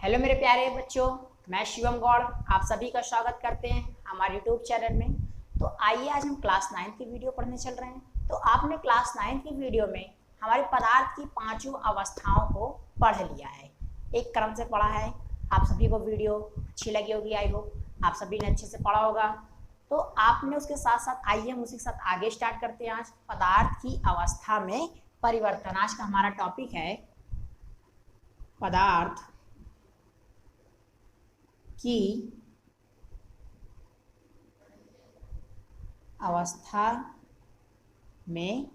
Hello मेरे प्यारे बच्चों, मैं शिवम गौड़ आप सभी का स्वागत करते हैं हमारे यूट्यूब चैनल में। तो आइए आज हम क्लास 9 की वीडियो पढ़ने चल रहे हैं। तो आपने क्लास 9 की वीडियो में हमारे पदार्थ की पांचों अवस्थाओं को पढ़ लिया है, एक क्रम से पढ़ा है। आप सभी को वीडियो अच्छी लगी होगी, आई होप आप सभी ने अच्छे से पढ़ा होगा। तो आपने उसके साथ साथ आइए हम उसके साथ आगे स्टार्ट करते हैं। आज पदार्थ की अवस्था में परिवर्तन, आज का हमारा टॉपिक है पदार्थ की अवस्था में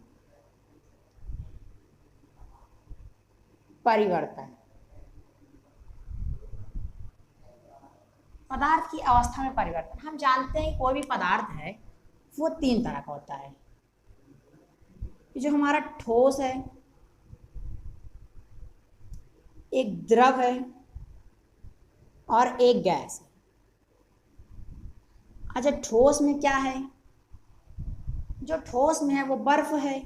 परिवर्तन। पदार्थ की अवस्था में परिवर्तन, हम जानते हैं कोई भी पदार्थ है वो तीन तरह का होता है। जो हमारा ठोस है, एक द्रव है और एक गैस है। अच्छा, ठोस में क्या है? जो ठोस में है वो बर्फ है,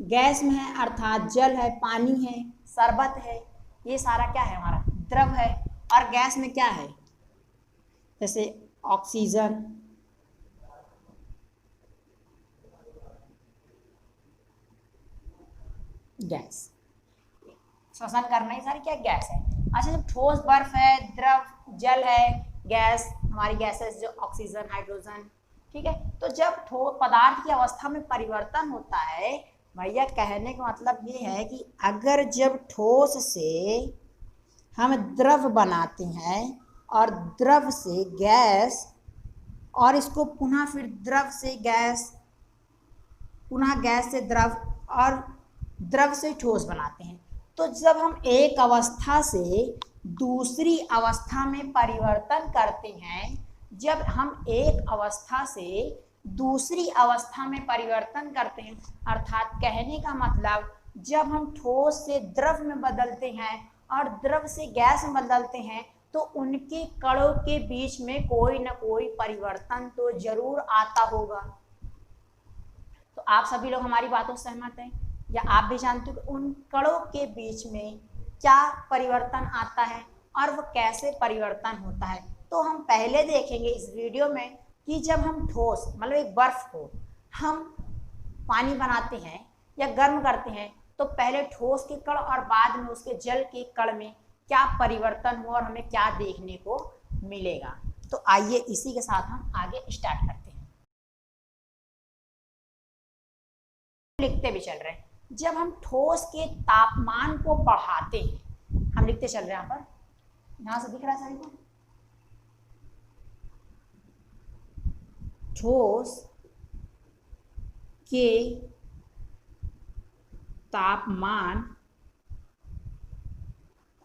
गैस में है अर्थात जल है, पानी है, शरबत है। ये सारा क्या है? हमारा द्रव है। और गैस में क्या है? जैसे ऑक्सीजन, गैस, श्वसन करना, ये सारी क्या गैस है। अच्छा, जब ठोस बर्फ है, द्रव जल है, गैस हमारी गैसेस जो ऑक्सीजन, हाइड्रोजन, ठीक है। तो जब ठोस पदार्थ की अवस्था में परिवर्तन होता है, भैया कहने का मतलब ये है कि अगर जब ठोस से हम द्रव बनाते हैं और द्रव से गैस, और इसको पुनः फिर द्रव से गैस, पुनः गैस से द्रव और द्रव से ठोस बनाते हैं, तो जब हम एक अवस्था से दूसरी अवस्था में परिवर्तन करते हैं, जब हम एक अवस्था से दूसरी अवस्था में परिवर्तन करते हैं, अर्थात कहने का मतलब जब हम ठोस से द्रव में बदलते हैं और द्रव से गैस में बदलते हैं, तो उनके कणों के बीच में कोई ना कोई परिवर्तन तो जरूर आता होगा। तो आप सभी लोग हमारी बातों से सहमत हैं, या आप भी जानते हो कि उन कणों के बीच में क्या परिवर्तन आता है और वो कैसे परिवर्तन होता है। तो हम पहले देखेंगे इस वीडियो में कि जब हम ठोस मतलब एक बर्फ को हम पानी बनाते हैं या गर्म करते हैं, तो पहले ठोस के कण और बाद में उसके जल के कण में क्या परिवर्तन हुआ और हमें क्या देखने को मिलेगा। तो आइए इसी के साथ हम आगे स्टार्ट करते हैं। लिखते भी चल रहे हैं, जब हम ठोस के तापमान को बढ़ाते हैं, हम लिखते चल रहे हैं। यहाँ पर यहां से दिख रहा है सभी को, ठोस के तापमान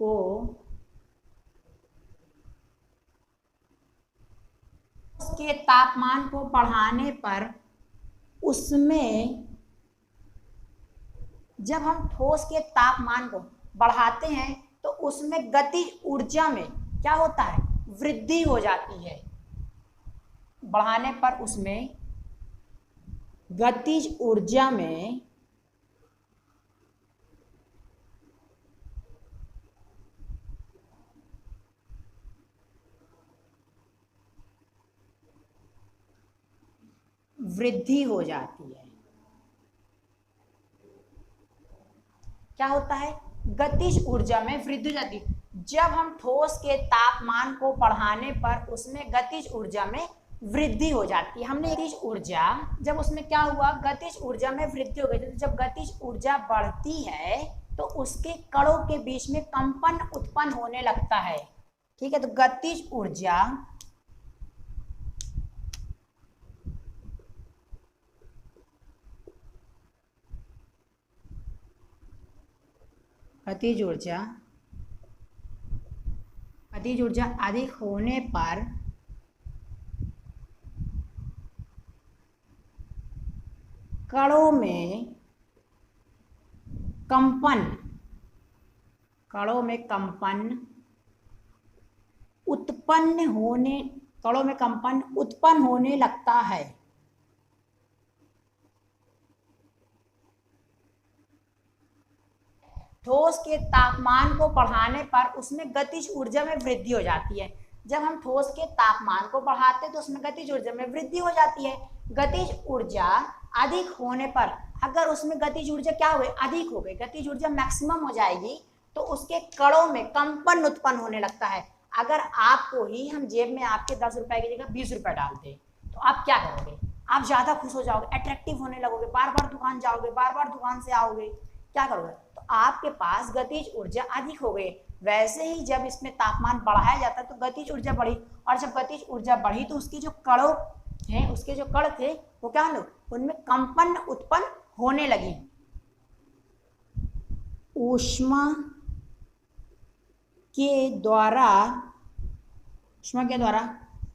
को उसके तापमान को बढ़ाने पर उसमें, जब हम ठोस के तापमान को बढ़ाते हैं तो उसमें गतिज ऊर्जा में क्या होता है? वृद्धि हो जाती है। बढ़ाने पर उसमें गतिज ऊर्जा में वृद्धि हो जाती है। क्या होता है? गतिज ऊर्जा में वृद्धि हो जाती है। जब हम ठोस के तापमान को बढ़ाने पर उसमें गतिज ऊर्जा में वृद्धि हो जाती है। हमने गतिज ऊर्जा, जब उसमें क्या हुआ? गतिज ऊर्जा में वृद्धि हो गई। तो जब गतिज ऊर्जा बढ़ती है तो उसके कणों के बीच में कंपन उत्पन्न होने लगता है, ठीक है। तो गतिज ऊर्जा गतिज ऊर्जा अधिक होने पर कणों में कंपन उत्पन्न होने लगता है। ठोस के तापमान को बढ़ाने पर उसमें गतिज ऊर्जा में वृद्धि हो जाती है। जब हम ठोस के तापमान को बढ़ाते हैं तो उसमें गतिज ऊर्जा में वृद्धि हो जाती है। गतिज ऊर्जा अधिक होने पर, अगर उसमें गतिज ऊर्जा क्या हो गई, अधिक हो गई, गतिज ऊर्जा मैक्सिमम हो जाएगी, तो उसके कणों में कंपन उत्पन्न होने लगता है। अगर आपको ही हम जेब में आपके 10 रुपए की जगह 20 रुपए डाल दें तो आप क्या करोगे? आप ज्यादा खुश हो जाओगे, अट्रैक्टिव होने लगोगे, बार बार दुकान जाओगे, बार बार दुकान से आओगे, क्या करोगे? तो आपके पास गतिज ऊर्जा अधिक हो गई। वैसे ही जब इसमें तापमान बढ़ाया जाता है तो गतिज ऊर्जा बढ़ी, और जब गतिज ऊर्जा बढ़ी तो उसकी जो कणों हैं, उसके जो कण थे वो क्या होने, उनमें कंपन उत्पन्न होने लगी। ऊष्मा के द्वारा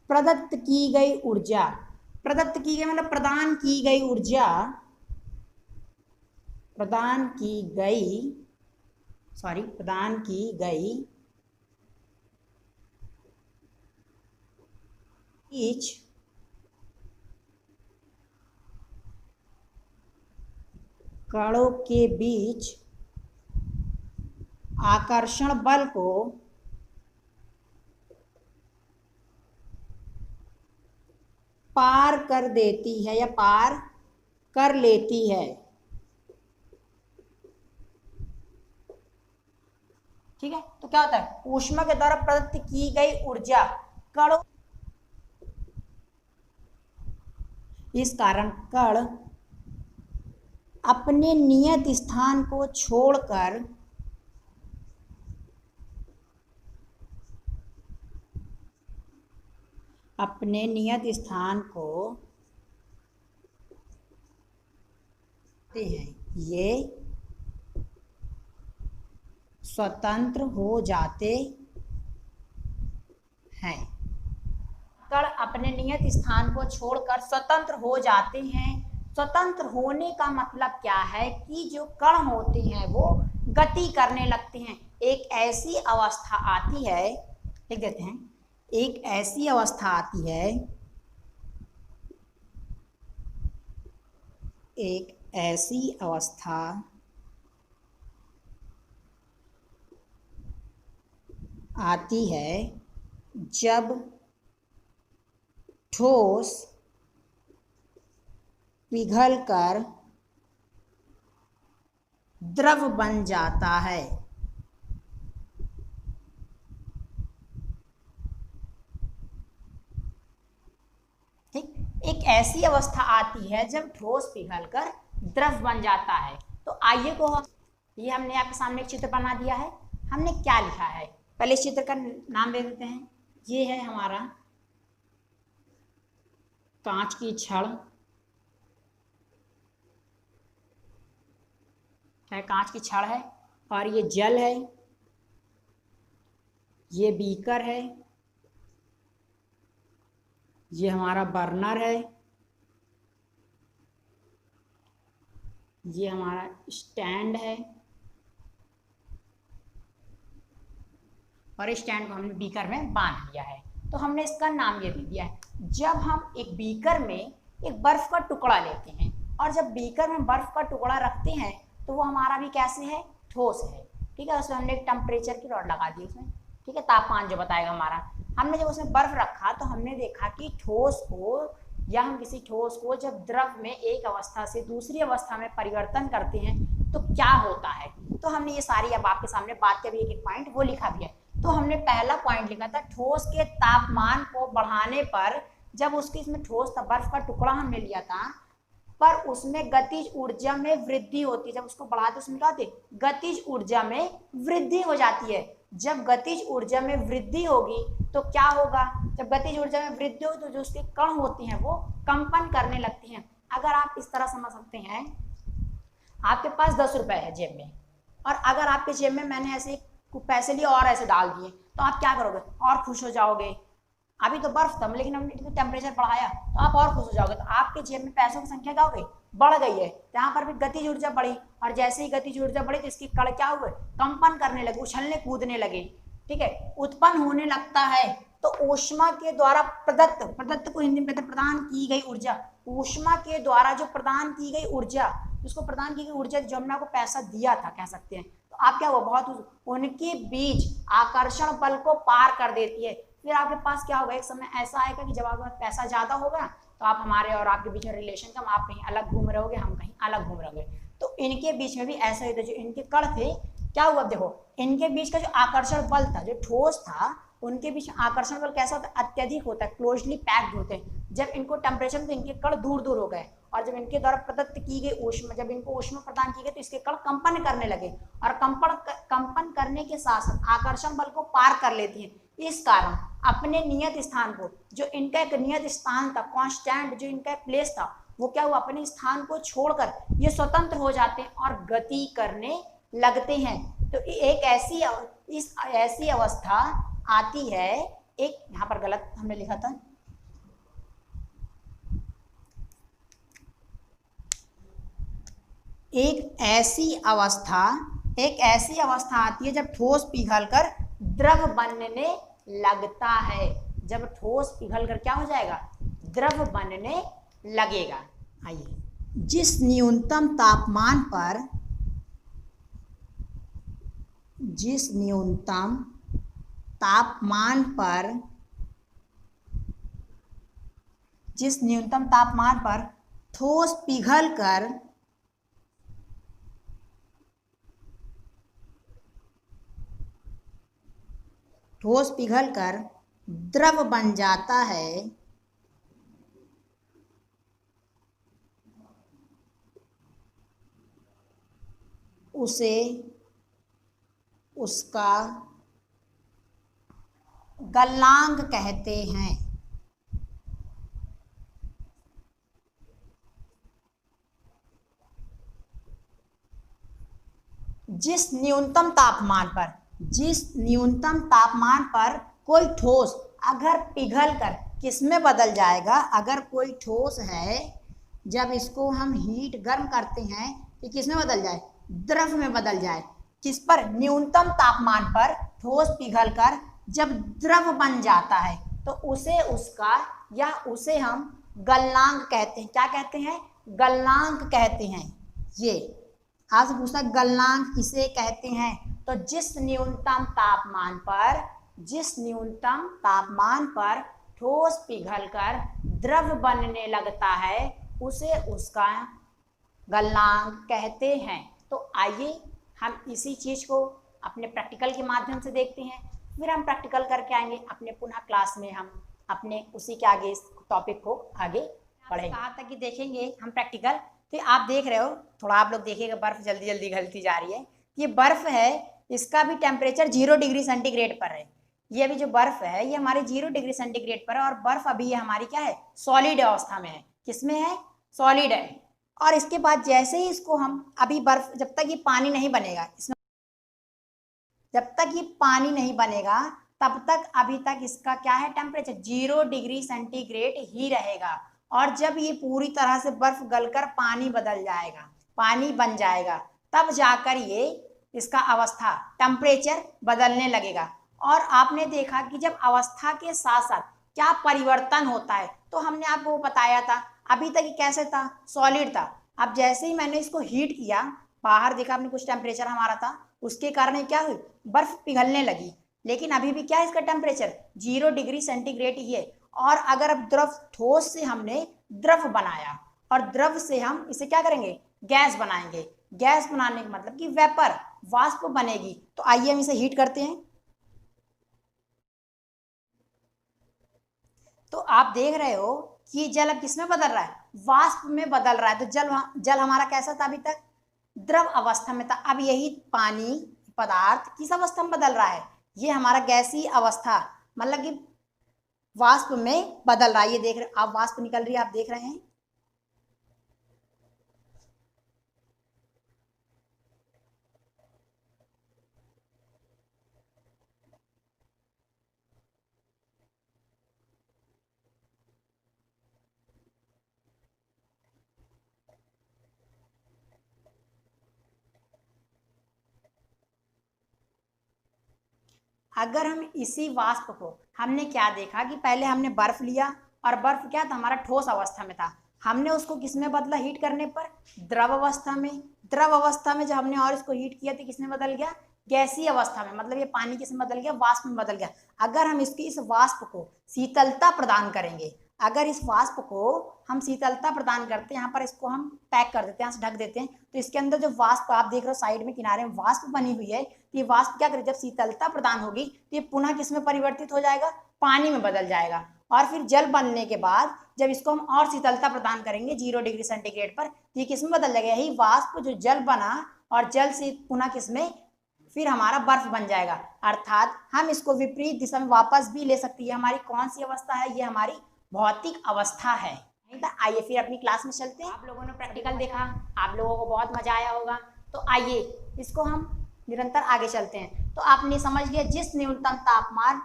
प्रदत्त की गई ऊर्जा, प्रदत्त की गई मतलब प्रदान की गई ऊर्जा, प्रदान की गई बीच कणों के बीच आकर्षण बल को पार कर देती है या पार कर लेती है। ठीक है, तो क्या होता है, ऊष्मा के द्वारा प्रदत्त की गई ऊर्जा कणों, इस कारण कण अपने नियत स्थान को छोड़कर अपने नियत स्थान को हैं, ये स्वतंत्र हो जाते हैं। कण अपने नियत स्थान को छोड़कर स्वतंत्र हो जाते हैं। स्वतंत्र होने का मतलब क्या है कि जो कण होते हैं वो गति करने लगते हैं। एक ऐसी अवस्था आती है, लिख देते हैं, एक ऐसी अवस्था आती है, एक ऐसी अवस्था आती है जब ठोस पिघलकर द्रव बन जाता है। ठीक, एक ऐसी अवस्था आती है जब ठोस पिघलकर द्रव बन जाता है। तो आइए को हम, ये हमने आपके सामने एक चित्र बना दिया है। हमने क्या लिखा है, पहले इस चित्र का नाम दे देते हैं। ये है हमारा कांच की छड़, कांच की छड़ है, और ये जल है, ये बीकर है, ये हमारा बर्नर है, ये हमारा स्टैंड है, और इस स्टैंड को हमने बीकर में बांध दिया है। तो हमने इसका नाम ये दे दिया है। जब हम एक बीकर में एक बर्फ का टुकड़ा लेते हैं, और जब बीकर में बर्फ का टुकड़ा रखते हैं तो वो हमारा भी कैसे है, ठोस है। ठीक है, उसमें हमने एक टेम्परेचर की रॉड लगा दी उसमें, ठीक है, तापमान जो बताएगा हमारा। हमने जब उसमें बर्फ रखा तो हमने देखा कि ठोस को, या हम किसी ठोस को जब द्रव में एक अवस्था से दूसरी अवस्था में परिवर्तन करते हैं तो क्या होता है। तो हमने ये सारी अब आपके सामने बात के भी एक पॉइंट वो लिखा भी है। तो हमने पहला पॉइंट लिखा था, ठोस के तापमान को बढ़ाने पर, जब उसकी इसमें ठोस था, बर्फ का टुकड़ा हमने लिया था, पर उसमें गतिज ऊर्जा में वृद्धि होती है। जब उसको बढ़ाते उसमें क्या होती है, गतिज ऊर्जा में वृद्धि हो जाती है। जब गतिज ऊर्जा में वृद्धि होगी तो क्या होगा, जब गतिज ऊर्जा में वृद्धि हो तो जो उसके कण होते हैं वो कंपन करने लगते हैं। अगर आप इस तरह समझ सकते हैं, आपके पास 10 रुपए है जेब में, और अगर आपके जेब में मैंने ऐसे पैसे लिए और ऐसे डाल दिए तो आप क्या करोगे, और खुश हो जाओगे। अभी तो बर्फ था लेकिन हमने टेम्परेचर बढ़ाया तो आप और खुश हो जाओगे। तो आपके जेब में पैसों की संख्या क्या हो गई, बढ़ गई है। यहाँ पर भी गतिज ऊर्जा बढ़ी, और जैसे ही गतिज ऊर्जा बढ़ी तो इसकी कण क्या हुए, कंपन करने लगे, उछलने कूदने लगे। ठीक है, उत्पन्न होने लगता है। तो ऊष्मा के द्वारा प्रदत्त को हिंदी में कहते हैं प्रदान की गई ऊर्जा। ऊष्मा के द्वारा जो प्रदान की गई ऊर्जा, जिसको प्रदान की गई ऊर्जा, जो हमने आपको पैसा दिया था कह सकते हैं, तो आप क्या हुआ, बहुत उनके बीच आकर्षण बल को पार कर देती है। फिर आपके पास क्या होगा, एक समय ऐसा आएगा कि जब आपके पास पैसा ज्यादा होगा तो आप हमारे और आपके बीच में रिलेशन कम, आप कहीं अलग घूम रहे होगे, हम कहीं अलग घूम रहे होंगे। तो इनके बीच में भी ऐसा ही था, जो इनके कण थे क्या हुआ, देखो इनके बीच का जो आकर्षण बल था, जो ठोस था, उनके बीच में आकर्षण बल कैसा होता है, अत्यधिक होता है, क्लोजली पैक्ड होते हैं। जब इनको टेम्परेचर, तो इनके कण दूर दूर हो गए, और जब इनके द्वारा प्रदत्त की गई ऊष्मा, जब इनको ऊष्मा प्रदान की गई, तो इसके कण कंपन करने लगे, और कंपन करने के साथ साथ आकर्षण बल को पार कर लेती हैं। इस कारण अपने नियत स्थान को, जो इनका एक नियत स्थान था, कांस्टेंट जो इनका प्लेस था, वो क्या हुआ, अपने स्थान को छोड़कर ये स्वतंत्र हो जाते हैं और गति करने लगते हैं। तो एक ऐसी अवस्था आती है, एक यहाँ पर गलत हमने लिखा था, एक ऐसी अवस्था आती है जब ठोस पिघलकर द्रव बनने लगता है। जब ठोस पिघलकर क्या हो जाएगा, द्रव बनने लगेगा। आइए, जिस न्यूनतम तापमान पर ठोस पिघलकर द्रव बन जाता है, उसे उसका गलनांक कहते हैं। जिस न्यूनतम तापमान पर कोई ठोस अगर पिघलकर किस में बदल जाएगा, अगर कोई ठोस है, जब इसको हम हीट गर्म करते हैं तो किस में बदल जाए, द्रव में बदल जाए। किस पर, न्यूनतम तापमान पर ठोस पिघलकर जब द्रव बन जाता है, तो उसे हम गलनांक कहते हैं। क्या कहते हैं, गलनांक कहते हैं। ये आपसे पूछता गलनांक किसे कहते हैं, तो जिस न्यूनतम तापमान पर ठोस पिघलकर द्रव बनने लगता है, उसे उसका गलनांक कहते हैं। तो आइए हम इसी चीज को अपने प्रैक्टिकल के माध्यम से देखते हैं, फिर हम प्रैक्टिकल करके आएंगे अपने पुनः क्लास में, हम अपने उसी के आगे इस टॉपिक को आगे पढ़ेंगे। कहा था कि देखेंगे हम प्रैक्टिकल, तो आप देख रहे हो, थोड़ा आप लोग देखिएगा, बर्फ जल्दी जल्दी गलती जा रही है। ये बर्फ है, इसका भी टेम्परेचर 0 डिग्री सेंटीग्रेड पर है। ये अभी जो बर्फ है ये हमारे 0 डिग्री सेंटीग्रेड पर है, और बर्फ अभी ये हमारी क्या है, सॉलिड अवस्था में है। किसमें है, सॉलिड है। और इसके बाद जैसे ही इसको हम, अभी बर्फ जब तक ये पानी नहीं बनेगा, इसमें जब तक ये पानी नहीं बनेगा तब तक अभी तक इसका क्या है, टेम्परेचर 0 डिग्री सेंटीग्रेड ही रहेगा। और जब ये पूरी तरह से बर्फ गलकर पानी बदल जाएगा, पानी बन जाएगा, तब जाकर ये इसका अवस्था, टेम्परेचर बदलने लगेगा। और आपने देखा कि जब अवस्था के साथ साथ क्या परिवर्तन होता है, तो हमने आपको बताया था, अभी तक ये कैसे था, सॉलिड था। अब जैसे ही मैंने इसको हीट किया, बाहर देखा आपने कुछ टेम्परेचर हमारा था, उसके कारण क्या हुई, बर्फ पिघलने लगी। लेकिन अभी भी क्या है, इसका टेम्परेचर 0 डिग्री सेंटीग्रेड ही है। और अगर अब ठोस से हमने द्रव बनाया, और द्रव से हम इसे क्या करेंगे, गैस बनाएंगे। गैस बनाने का मतलब कि वेपर, वाष्प बनेगी। तो आइए हम इसे हीट करते हैं। तो आप देख रहे हो कि जल अब किसमें बदल रहा है, वाष्प में बदल रहा है। तो जल हमारा कैसा था, अभी तक द्रव अवस्था में था। अब यही पानी पदार्थ किस अवस्था में बदल रहा है, ये हमारा गैसीय अवस्था, मतलब कि वाष्प में बदल रहा है। ये देख रहे आप, वाष्प निकल रही है, आप देख रहे हैं। अगर हम इसी वाष्प को, हमने क्या देखा कि पहले हमने बर्फ लिया, और बर्फ क्या था, हमारा ठोस अवस्था में था। हमने उसको किस में बदला, हीट करने पर, द्रव अवस्था में। द्रव अवस्था में जब हमने और इसको हीट किया तो किसमें बदल गया, गैसीय अवस्था में, मतलब ये पानी किसमें बदल गया, वाष्प में बदल गया। अगर हम इसकी इस वाष्प को शीतलता प्रदान करेंगे, अगर इस वाष्प को हम शीतलता प्रदान करते हैं, यहाँ पर इसको हम पैक कर देते हैं, यहाँ से ढक देते हैं, तो इसके अंदर जो वाष्प आप देख रहे हो साइड में किनारे में वाष्प बनी हुई है, तो ये वाष्प क्या करे, जब शीतलता प्रदान होगी तो ये पुनः किसमें परिवर्तित हो जाएगा, पानी में बदल जाएगा। और फिर जल बनने के बाद जब इसको हम और शीतलता प्रदान करेंगे 0 डिग्री सेंटीग्रेड पर, तो ये किसमें बदल जाएगा, यही वाष्प जो जल बना और जल से पुनः किसमें, फिर हमारा बर्फ बन जाएगा। अर्थात हम इसको विपरीत दिशा में वापस भी ले सकती है। हमारी कौन सी अवस्था है, ये हमारी भौतिक अवस्था है। आइए फिर अपनी क्लास में चलते हैं। आप लोगों ने प्रैक्टिकल देखा, आप लोगों को बहुत मजा आया होगा, तो आइए इसको हम निरंतर आगे चलते हैं। तो आपने समझ लिया, जिस न्यूनतम तापमान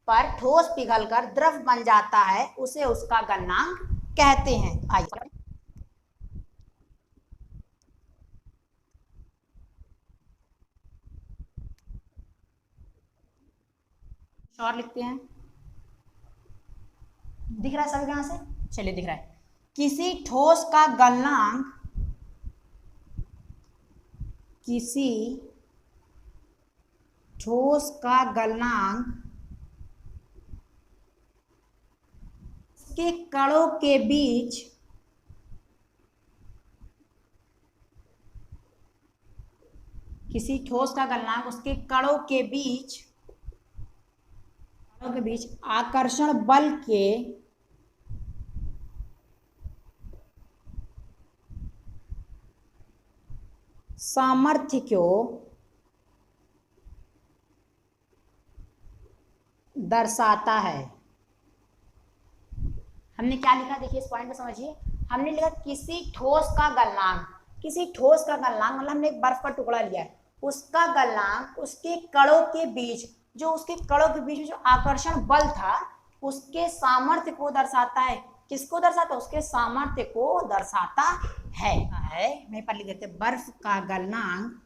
पर ठोस पिघलकर द्रव बन जाता है उसे उसका गलनांक कहते हैं। आइए और लिखते हैं, दिख रहा है सभी यहाँ से, चलिए दिख रहा है। किसी ठोस का गलनांक, किसी ठोस का गलनांक के कणों के बीच किसी ठोस का गलनांक उसके कणों के बीच आकर्षण बल के सामर्थ्य को दर्शाता है। हमने क्या लिखा, देखिए इस पॉइंट को समझिए। हमने लिखा किसी ठोस का गलनांक, किसी ठोस का गलनांक मतलब हमने एक बर्फ का टुकड़ा लिया है, उसका गलनांक उसके कणों के बीच, जो उसके कणों के बीच में जो आकर्षण बल था उसके सामर्थ्य को दर्शाता है। किसको दर्शाता है, उसके सामर्थ्य को दर्शाता है। मैं पर लिख देते, बर्फ का गलनांक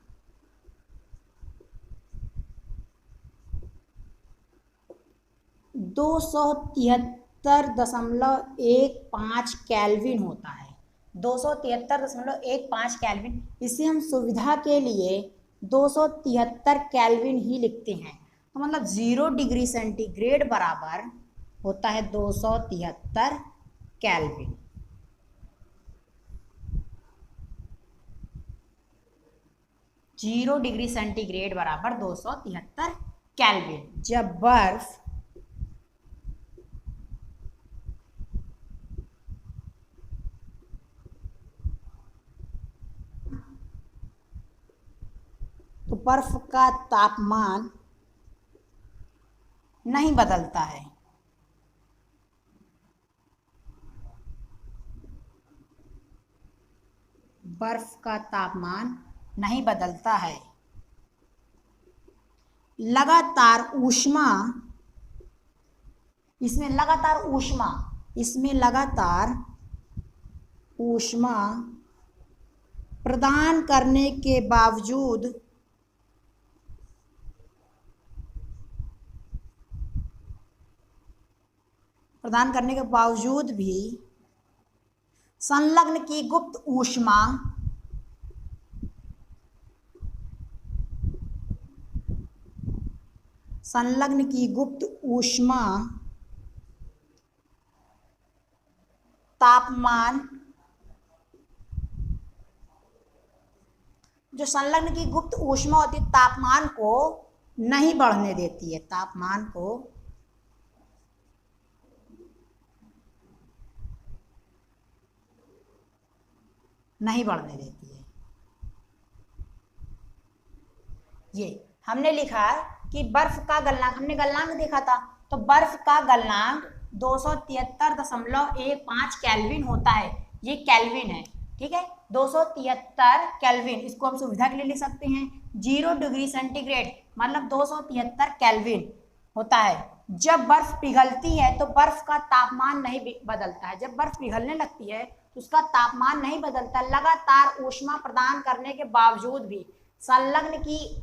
273.15 केल्विन होता है। 273.15 केल्विन। इसे हम सुविधा के लिए 273 केल्विन ही लिखते हैं। तो मतलब 0 डिग्री सेंटीग्रेड बराबर होता है 273 केल्विन। जीरो डिग्री सेंटीग्रेड बराबर 273 केल्विन। जब बर्फ तो बर्फ का तापमान नहीं बदलता है। बर्फ का तापमान नहीं बदलता है। लगातार ऊष्मा, इसमें लगातार ऊष्मा प्रदान करने के बावजूद भी संलग्न की गुप्त ऊष्मा तापमान, जो संलग्न की गुप्त ऊष्मा होती है तापमान को नहीं बढ़ने देती है, तापमान को नहीं बढ़ने देती है। ये हमने लिखा कि बर्फ का गलनांक, हमने गलनांक देखा था, तो बर्फ का गलनांक 273.15 केल्विन होता है। ये केल्विन है, ठीक है, 273 केल्विन। इसको हम सुविधा के लिए लिख सकते हैं 0 डिग्री सेंटीग्रेड मतलब 273 केल्विन होता है। जब बर्फ पिघलती है तो बर्फ का तापमान नहीं बदलता है। जब बर्फ पिघलने लगती है तो उसका तापमान नहीं बदलता। लगातार ऊष्मा प्रदान करने के बावजूद भी संलग्न की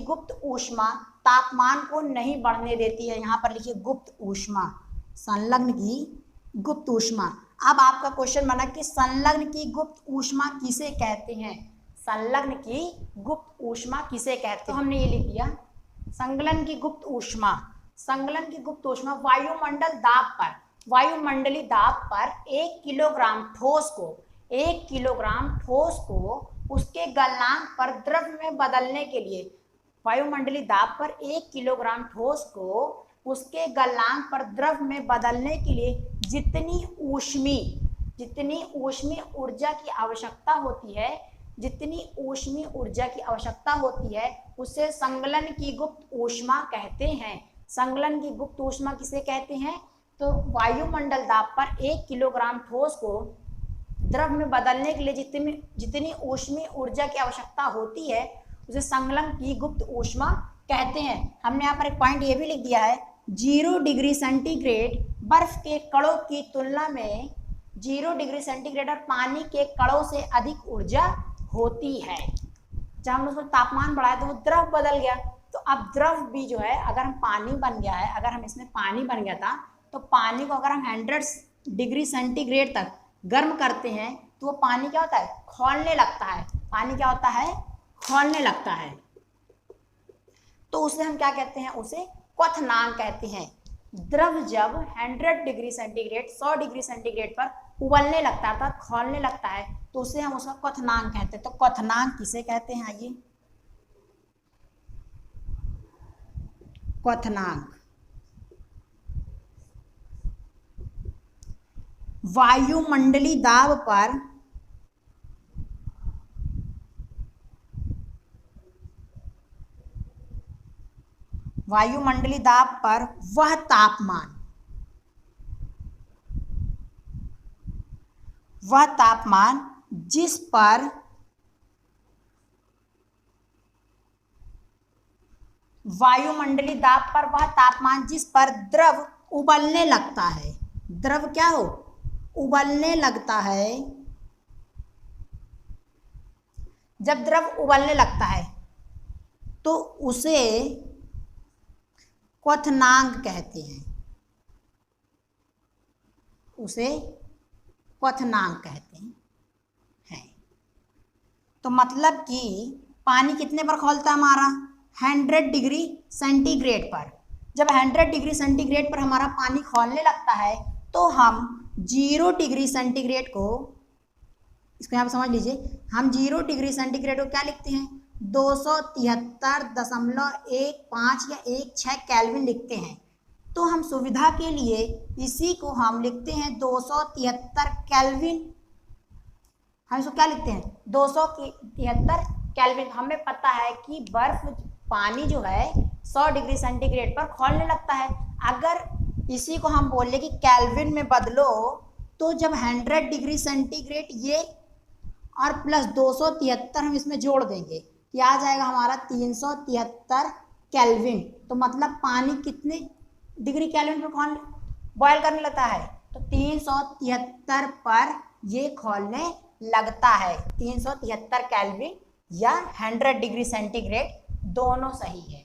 गुप्त ऊष्मा तापमान को नहीं बढ़ने देती है। यहाँ पर लिखिए गुप्त ऊष्मा, संलग्न की गुप्त ऊष्मा। अब आपका क्वेश्चन बना कि संलग्न की गुप्त ऊष्मा किसे कहते हैं, संलग्न की गुप्त ऊष्मा किसे कहते हैं। तो हमने ये लिख दिया संलग्न की गुप्त ऊष्मा, संलग्न की गुप्त ऊष्मा वायुमंडल दाब पर, वायुमंडलीय दाब पर 1 किलोग्राम ठोस को, 1 किलोग्राम ठोस को उसके गलनांक पर द्रव में बदलने के लिए, वायुमंडलीय दाब पर 1 किलोग्राम ठोस को उसके गलनांक पर द्रव में बदलने के लिए जितनी ऊष्मीय ऊर्जा की आवश्यकता होती है, जितनी ऊष्मीय ऊर्जा की आवश्यकता होती है उसे संलग्न की गुप्त ऊष्मा कहते हैं। संलग्न की गुप्त ऊष्मा किसे कहते हैं, तो वायुमंडल दाब पर 1 किलोग्राम ठोस को द्रव में बदलने के लिए जितनी ऊष्मीय ऊर्जा की आवश्यकता होती है उसे संलग्न की गुप्त ऊष्मा कहते हैं। हमने यहाँ पर एक पॉइंट ये भी लिख दिया है, 0 डिग्री सेंटीग्रेड बर्फ के कणों की तुलना में 0 डिग्री सेंटीग्रेड और पानी के कणों से अधिक ऊर्जा होती है। जब हमने उसमें तापमान बढ़ाया तो वो द्रव बदल गया, तो अब द्रव भी जो है अगर हम पानी बन गया है, अगर हम इसमें पानी बन गया था तो पानी को अगर हम 100 डिग्री सेंटीग्रेड तक गर्म करते हैं तो वो पानी क्या होता है, खौलने लगता है। पानी क्या होता है, खौलने लगता है। तो उसे हम क्या कहते हैं, उसे क्वथनांक कहते हैं। द्रव जब 100 डिग्री सेंटीग्रेड 100 डिग्री सेंटीग्रेड पर उबलने लगता है अर्थात खौलने लगता है तो उसे हम उसका क्वथनांक कहते हैं। तो क्वथनांक किसे कहते हैं, आइए क्वथनांक वायुमंडलीय दाब पर वायुमंडलीय दाब पर वह तापमान जिस पर वायुमंडलीय दाब पर वह तापमान जिस पर द्रव उबलने लगता है, द्रव क्या हो, उबलने लगता है। जब द्रव उबलने लगता है तो उसे क्वथनांक कहते हैं, उसे क्वथनांक कहते हैं। तो मतलब कि पानी कितने पर खौलता है हमारा, 100 डिग्री सेंटीग्रेड पर। जब 100 डिग्री सेंटीग्रेड पर हमारा पानी खौलने लगता है तो हम 0 डिग्री सेंटीग्रेड को, इसको यहाँ पर समझ लीजिए, हम 0 डिग्री सेंटीग्रेड को क्या लिखते हैं, 273.15 या 16 केल्विन लिखते हैं। तो हम सुविधा के लिए इसी को हम लिखते हैं 273 केल्विन। हम इसको क्या लिखते हैं, 273 केल्विन। हमें पता है कि बर्फ पानी जो है 100 डिग्री सेंटीग्रेड पर खौलने लगता है। अगर इसी को हम बोले कि केल्विन में बदलो तो जब 100 डिग्री सेंटीग्रेड ये और प्लस 273 हम इसमें जोड़ देंगे, क्या आ जाएगा हमारा 373 केल्विन। तो मतलब पानी कितने डिग्री केल्विन पर बॉयल करने लगता है, तो 373 पर ये खोलने लगता है। 373 केल्विन या 100 डिग्री सेंटीग्रेड दोनों सही है।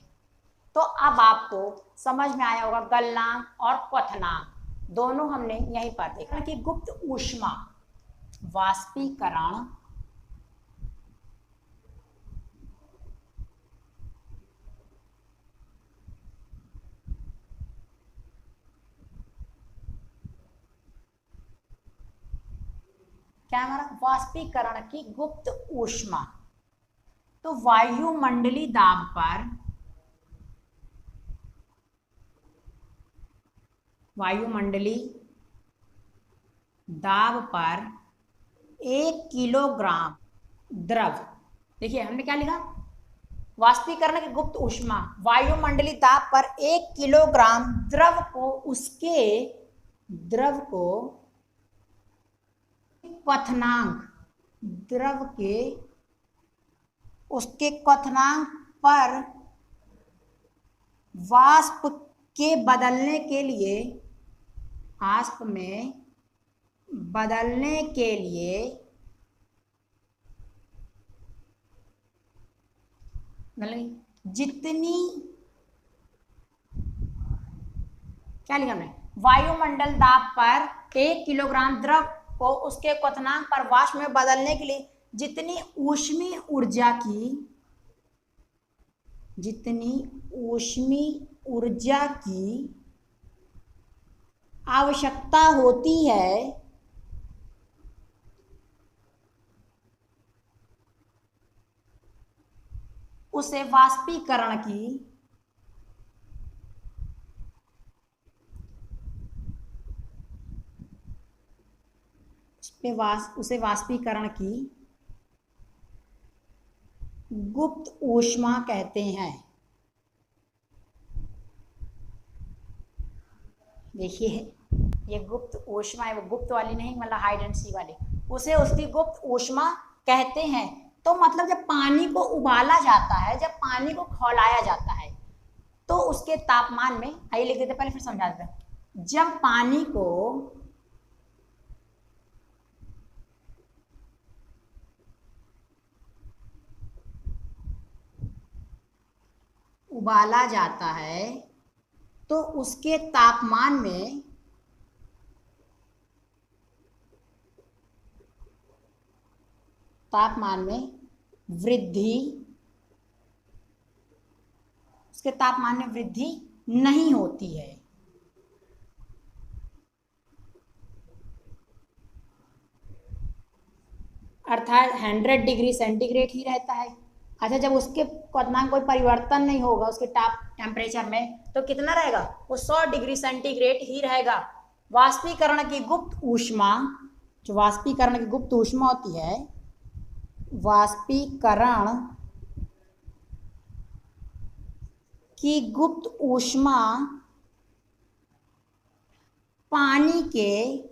तो अब आपको समझ में आया होगा गलनांक और क्वथनांक दोनों हमने यहीं पर देखा कि गुप्त ऊष्मा वाष्पीकरण क्या हमारा वाष्पीकरण की गुप्त ऊष्मा। तो वायुमंडलीय दाब पर, वायुमंडलीय दाब पर 1 किलोग्राम द्रव, देखिए हमने क्या लिखा, वाष्पीकरण की गुप्त ऊष्मा वायुमंडलीय दाब पर 1 किलोग्राम द्रव को उसके द्रव को क्वथनांक, द्रव के उसके क्वथनांक पर वाष्प के बदलने के लिए, वाष्प में बदलने के लिए जितनी, क्या लिखा हमने, वायुमंडल दाब पर 1 किलोग्राम द्रव को उसके क्वथनांक पर वाष्प में बदलने के लिए जितनी ऊष्मीय ऊर्जा की आवश्यकता होती है उसे वाष्पीकरण की गुप्त ऊष्मा कहते हैं। देखिए ये गुप्त ऊष्मा है, वो गुप्त वाली नहीं, मतलब हाइड एंड सी वाली, उसे उसकी गुप्त ऊष्मा कहते हैं। तो मतलब जब पानी को उबाला जाता है, जब पानी को खौलाया जाता है, तो उसके तापमान में, आइए लिख देते पहले फिर समझा देते हैं। जब पानी को उबाला जाता है तो उसके तापमान में वृद्धि नहीं होती है। अर्थात 100 डिग्री सेंटीग्रेड ही रहता है। अच्छा, जब उसके क्वथनांक कोई परिवर्तन नहीं होगा उसके टेम्परेचर में, तो कितना रहेगा, वो 100 डिग्री सेंटीग्रेड ही रहेगा। वाष्पीकरण की गुप्त ऊष्मा, जो वाष्पीकरण की गुप्त ऊष्मा होती है, वाष्पीकरण की गुप्त ऊष्मा पानी के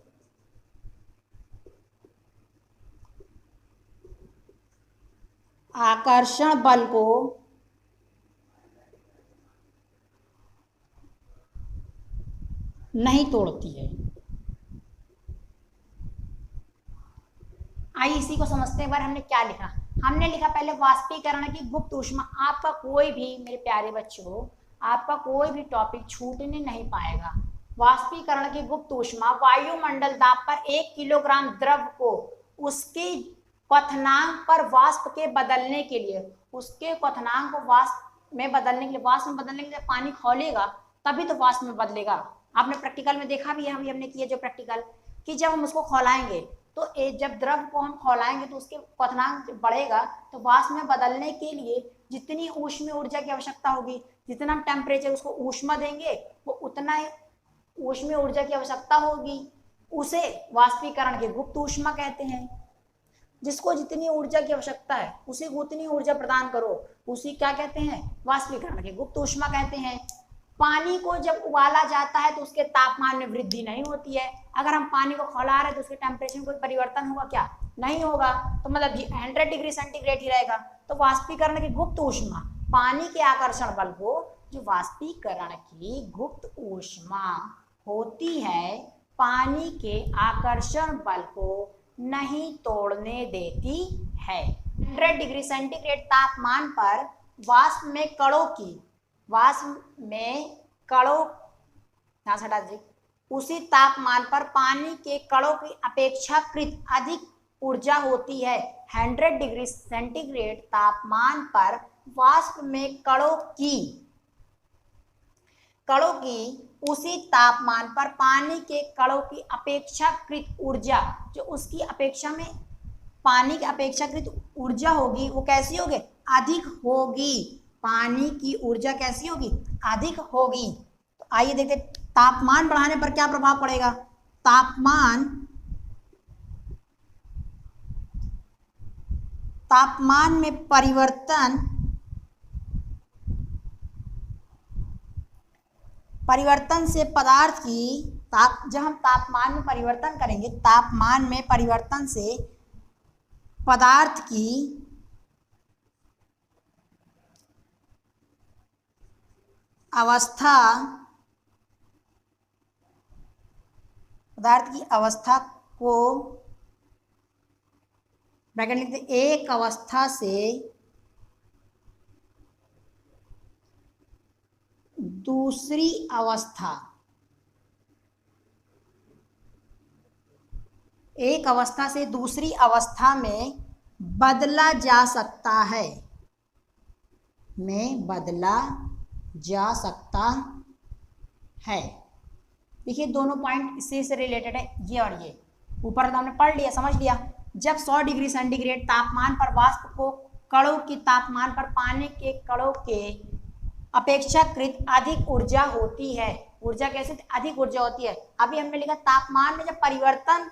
आकर्षण बल को नहीं तोड़ती है। आइए इसी को समझते हैं। बार हमने क्या लिखा, हमने लिखा पहले वाष्पीकरण की गुप्त ऊष्मा। आपका कोई भी, मेरे प्यारे बच्चों, आपका कोई भी टॉपिक छूटने नहीं पाएगा। वाष्पीकरण की गुप्त ऊष्मा वायुमंडल दाब पर 1 किलोग्राम द्रव को उसके क्वथनांक पर वाष्प के बदलने के लिए, उसके क्वथनांक को वाष्प में बदलने के लिए, वाष्प में बदलने के लिए जब पानी खौलेगा तभी तो वाष्प में बदलेगा। आपने प्रैक्टिकल में देखा भी है, हमने किया जो प्रैक्टिकल, कि जब हम उसको खौलाएंगे तो जब द्रव को हम खौलाएंगे तो उसके क्वथनांक बढ़ेगा, तो वाष्प में बदलने के लिए जितनी ऊष्मीय ऊर्जा की आवश्यकता होगी, जितना हम टेम्परेचर उसको ऊष्मा देंगे, वो उतना ही ऊष्मीय ऊर्जा की आवश्यकता होगी। उसे वाष्पीकरण की गुप्त ऊष्मा कहते हैं। जिसको जितनी ऊर्जा की आवश्यकता है उसी को उतनी ऊर्जा प्रदान करो, उसी क्या कहते हैं, वाष्पीकरण की गुप्त ऊष्मा कहते हैं। पानी को जब उबाला जाता है तो उसके तापमान में वृद्धि नहीं होती है। अगर हम पानी को खौला रहे तो उसके टेम्परेचर में कोई परिवर्तन होगा क्या, नहीं होगा, तो मतलब 100 डिग्री सेंटीग्रेड ही रहेगा। तो वाष्पीकरण की गुप्त ऊष्मा पानी के आकर्षण बल को, जो वाष्पीकरण की गुप्त ऊष्मा होती है, पानी के आकर्षण बल को नहीं तोड़ने देती है। 100 डिग्री सेंटीग्रेड तापमान पर वाष्प में कणों यहाँ से हटा दीजिए, उसी तापमान पर पानी के कणों की अपेक्षाकृत अधिक ऊर्जा होती है। 100 डिग्री सेंटीग्रेड तापमान पर वाष्प में कणों की उसी तापमान पर पानी के कणों की अपेक्षाकृत ऊर्जा, जो उसकी अपेक्षा में पानी की अपेक्षाकृत ऊर्जा होगी, वो कैसी होगी, अधिक होगी। पानी की ऊर्जा कैसी होगी, अधिक होगी। तो आइए देखते तापमान बढ़ाने पर क्या प्रभाव पड़ेगा। तापमान में परिवर्तन से पदार्थ की जब हम तापमान में परिवर्तन करेंगे, तापमान में परिवर्तन से पदार्थ की अवस्था को ब्रैकेट लिखते, एक अवस्था से दूसरी अवस्था एक अवस्था से दूसरी अवस्था में बदला जा सकता है, में बदला जा सकता है। देखिए दोनों पॉइंट इससे से रिलेटेड है, ये और ये। ऊपर तो हमने पढ़ लिया, समझ लिया। जब 100 डिग्री सेंटीग्रेड तापमान पर वाष्प को कणों के तापमान पर पानी के कणों के अपेक्षाकृत अधिक ऊर्जा होती है। ऊर्जा कैसे अधिक ऊर्जा होती है? अभी हमने लिखा तापमान में जब परिवर्तन,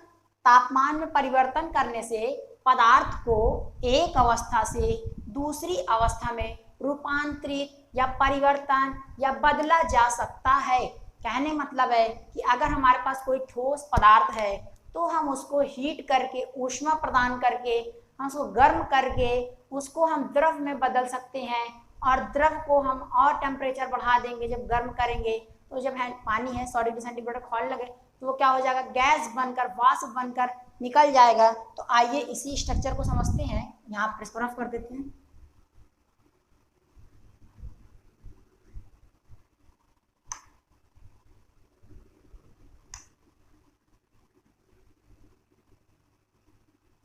तापमान में परिवर्तन करने से पदार्थ को एक अवस्था से दूसरी अवस्था में रूपांतरित या परिवर्तन या बदला जा सकता है। कहने मतलब है कि अगर हमारे पास कोई ठोस पदार्थ है तो हम उसको हीट करके, ऊष्मा प्रदान करके, हम उसको गर्म करके उसको हम द्रव में बदल सकते हैं, और द्रव को हम और टेम्परेचर बढ़ा देंगे जब गर्म करेंगे। तो जब पानी है 100 डिग्री सेंटीग्रेड खौल लगे तो वो क्या हो जाएगा, गैस बनकर, वाष्प बनकर निकल जाएगा। तो आइए इसी स्ट्रक्चर को समझते हैं। यहाँ पर इसको रफ कर देते हैं।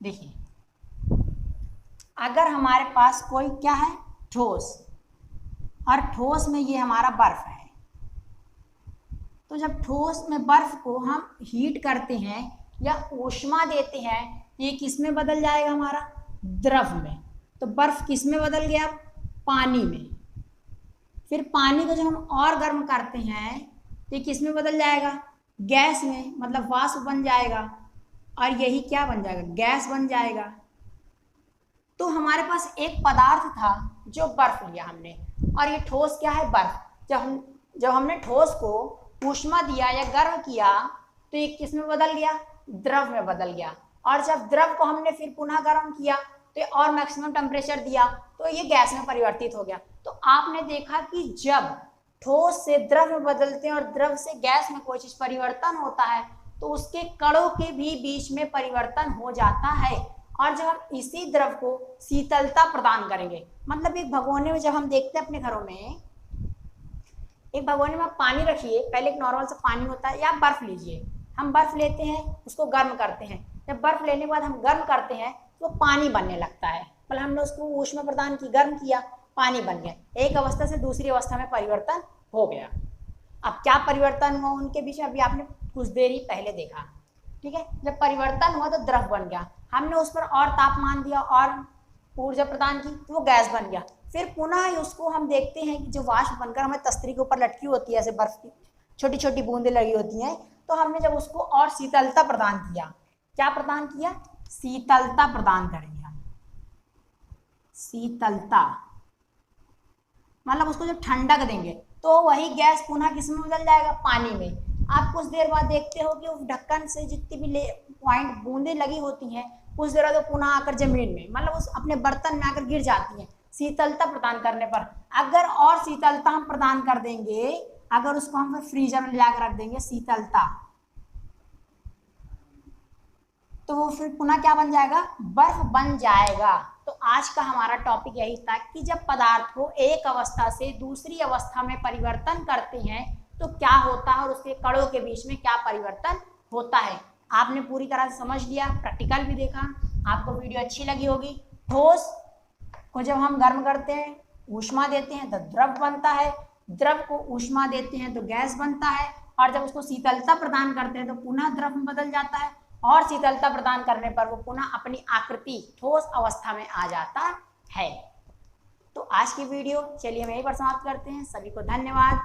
देखिए अगर हमारे पास कोई क्या है, ठोस, और ठोस में ये हमारा बर्फ है, तो जब ठोस में बर्फ को हम हीट करते हैं या ऊष्मा देते हैं, ये किस में बदल जाएगा, हमारा द्रव में। तो बर्फ किस में बदल गया, पानी में। फिर पानी को जब हम और गर्म करते हैं तो ये किस में बदल जाएगा, गैस में, मतलब वाष्प बन जाएगा, और यही क्या बन जाएगा, गैस बन जाएगा। तो हमारे पास एक पदार्थ था जो बर्फ लिया हमने, और ये ठोस क्या है, बर्फ। जब हमने ठोस को ऊष्मा दिया या गर्म किया तो ये किस में बदल गया, द्रव में बदल गया। और जब द्रव को हमने फिर पुनः गर्म किया तो ये और मैक्सिमम टेम्परेचर दिया तो ये गैस में परिवर्तित हो गया। तो आपने देखा कि जब ठोस से द्रव में बदलते हैं और द्रव से गैस में कोई चीज परिवर्तन होता है तो उसके कणों के भी बीच में परिवर्तन हो जाता है। और जब हम इसी द्रव को शीतलता प्रदान करेंगे, मतलब एक भगोने में, जब हम देखते हैं अपने घरों में, एक भगोने में आप पानी रखिए, पहले एक नॉर्मल सा पानी होता है, या बर्फ लीजिए, हम बर्फ लेते हैं, उसको गर्म करते हैं। जब बर्फ लेने के बाद हम गर्म करते हैं तो पानी बनने लगता है, मतलब हमने उसको ऊष्मा प्रदान की, गर्म किया, पानी बन गया। एक अवस्था से दूसरी अवस्था में परिवर्तन हो गया। अब क्या परिवर्तन हुआ उनके बीच में, अभी आपने कुछ देर ही पहले देखा, ठीक है। जब परिवर्तन हुआ तो द्रव बन गया, हमने उस पर और तापमान दिया और ऊर्जा प्रदान की तो वो गैस बन गया। फिर पुनः उसको हम देखते हैं कि जो वाष्प बनकर हमें तस्तरी के ऊपर लटकी होती है, ऐसे बर्फ की छोटी छोटी बूंदें लगी होती हैं, तो हमने जब उसको और शीतलता प्रदान किया, क्या प्रदान किया, शीतलता प्रदान करेंगे हम, शीतलता, मतलब उसको जब ठंडक देंगे तो वही गैस पुनः किस में बदल जाएगा, पानी में। आप कुछ देर बाद देखते हो कि उस ढक्कन से जितनी भी पॉइंट बूंदें लगी होती हैं, कुछ देर बाद तो पुनः आकर जमीन में, मतलब उस अपने बर्तन में आकर गिर जाती हैं शीतलता प्रदान करने पर। अगर और शीतलता हम प्रदान कर देंगे, अगर उसको हम फ्रीजर में लाकर रख देंगे शीतलता, तो वो फिर पुनः क्या बन जाएगा, बर्फ बन जाएगा। तो आज का हमारा टॉपिक यही था कि जब पदार्थ को एक अवस्था से दूसरी अवस्था में परिवर्तन करते हैं तो क्या होता है और उसके कणों के बीच में क्या परिवर्तन होता है। आपने पूरी तरह से समझ लिया, प्रैक्टिकल भी देखा, आपको वीडियो अच्छी लगी होगी। ठोस को जब हम गर्म करते हैं, ऊष्मा देते हैं तो द्रव बनता है, द्रव को ऊष्मा देते हैं तो गैस बनता है, और जब उसको शीतलता प्रदान करते हैं तो पुनः द्रव में बदल जाता है, और शीतलता प्रदान करने पर वो पुनः अपनी आकृति ठोस अवस्था में आ जाता है। तो आज की वीडियो चलिए हम यहीं पर समाप्त करते हैं। सभी को धन्यवाद।